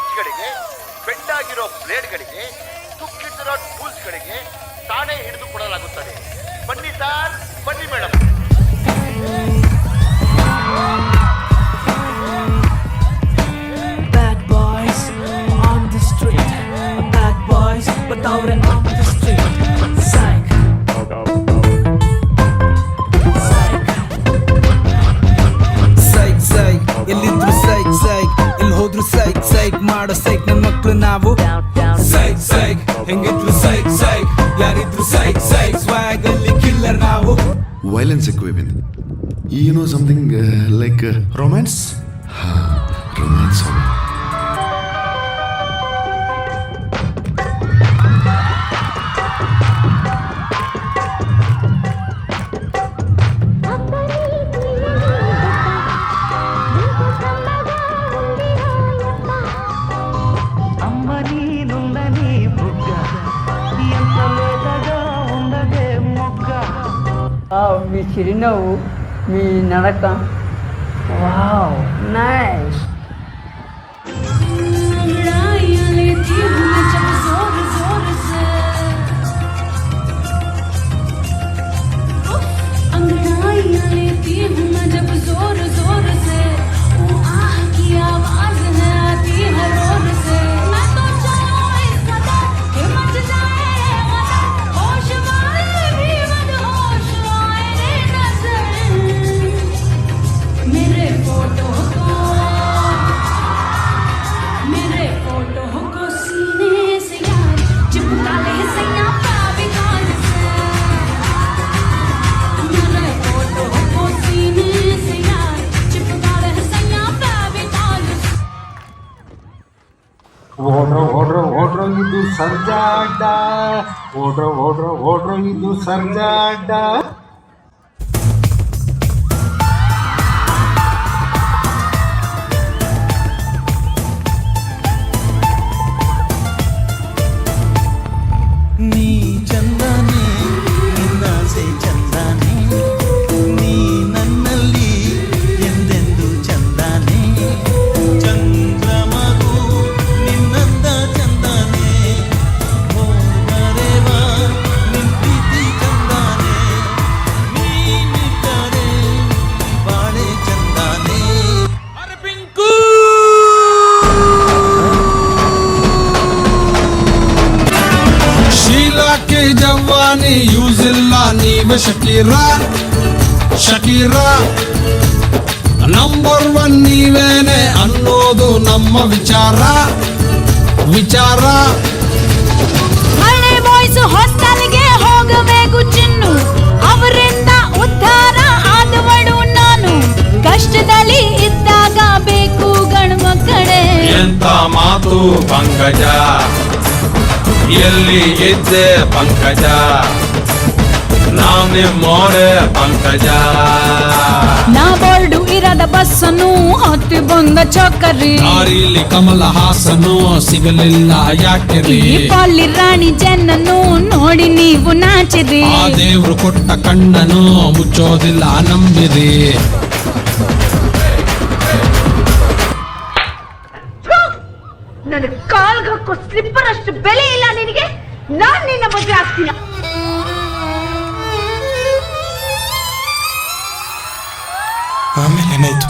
ಮಚ್ಚಿಗಳಿಗೆ, ಬೆಂಡಾಗಿರೋ ಬ್ಲೇಡ್ಗಳಿಗೆ, ತುಕ್ಕಿಟ್ಟಿರೋ ಟೂಲ್ಸ್ಗಳಿಗೆ ತಾನೇ ಹಿಡಿದು ಕೊಡಲಾಗುತ್ತದೆ. ಬನ್ನಿ ಸರ್, ಬನ್ನಿ madam. Bad boys on the street, bad boys but ಅವ್ರೆ on the street. Psych. Psych, psych, ಎಲ್ಲಿದ್ರು psych, psych, ಎಲ್ಲಿ ಹೋದ್ರು psych, psych ಮಾಡೋ psych ನನ್ ಮಕ್ಳು ನಾವು. Psych, psych, ಹೆಂಗಿದ್ರು psych, psych, ಯಾರಿದ್ರು psych, psych, swag ಅಲ್ಲಿ killer ನಾವು. Violence equipment. You know something like romance? Romance song. మీ చిరునవ్వు, మీ నడక, వావ్ నైస్. ಓಡ್ರೋ ಇದು ಸರ್ಜಾಡ, ಓಡ್ರೋ ಇದು ಸರ್ಜಾಡ. ನೀ ಚಂದನೆ, ನಿನ್ನಾಸೆ ಚಂದನೆ, ನೀ ನನ್ನಲ್ಲಿ ಎಂದೆಂದು ಚಂದನೆ. ಚಂದ್ರಮಗು ನಿನ್ನಂದ ಚಂದನೆ, ಹೋಗರೆವ ನಿನ್ ಪ್ರೀತಿ ಚಂದನೆ, ನೀನಿದ್ದರೆ ಬಾಳೆ ಚಂದನೆ. ಅರೆ ಪಿಂಕು ಶೀಲಾಕ್ಕೆ ಜವಾನಿ ಯೂಸ್ ಇಲ್ಲ, ನೀವೆ ಶಕೀರಾ ಶಕೀರಾ. ನಂಬರ್ 1 ನೀವೇನೆ ಅನ್ನೋದು ನಮ್ಮ ವಿಚಾರ ವಿಚಾರ. ಹಳೆ ಬಾಯ್ಸ್ ಹಾಸ್ಟೆಲ್ಗೆ ಹೋಗಬೇಕು ಚಿನ್ನು, ಅವರಿಂದ ಉದ್ಧಾರ ಆದವಳು ನಾನು. ಕಷ್ಟದಲ್ಲಿ ಇದ್ದಾಗ ಬೇಕು ಗಂಡ್ಮಕ್ಕಳೇ. ಎಂತ ಮಾತು ಪಂಕಜ, ಎಲ್ಲಿ ಇದ್ದೆ ಪಂಕಜ, ನಾವ್ ನಿಮ್ಮೋರೆ ಪಂಕಜ. ನಾ ಬೋರ್ಡು ಇರದ ಬಸ್ಸನ್ನು ಹತ್ತಿ ಬಂದ ಚಕ್ಕರಿ, ದಾರಿಲಿ ಕಮಲ ಹಾಸನು ಸಿಗಲಿಲ್ಲ ಯಾಕೆರಿ. ಪಾಲಿ ರಾಣಿ ಚೆನ್ನನ್ನು ನೋಡಿ ನೀವು ನಾಚಿರಿ. ಆ ದೇವ್ರು ಕೊಟ್ಟ ಕಣ್ಣನು ಮುಚ್ಚೋದಿಲ್ಲ ನಂಬಿರಿ. ನನ್ನ ಕಾಲ್ಗೆ ಹಾಕೋ ಸ್ಲಿಪ್ಪರ್ ಅಷ್ಟು ಬೆಲೆ ಇಲ್ಲ ನಿನಗೆ. ನಾನ್ ನಿನ್ನ ಮದುವೆ ಆಗ್ತೀನಿ. ಆಮೇಲೆ ಏನಾಯ್ತು?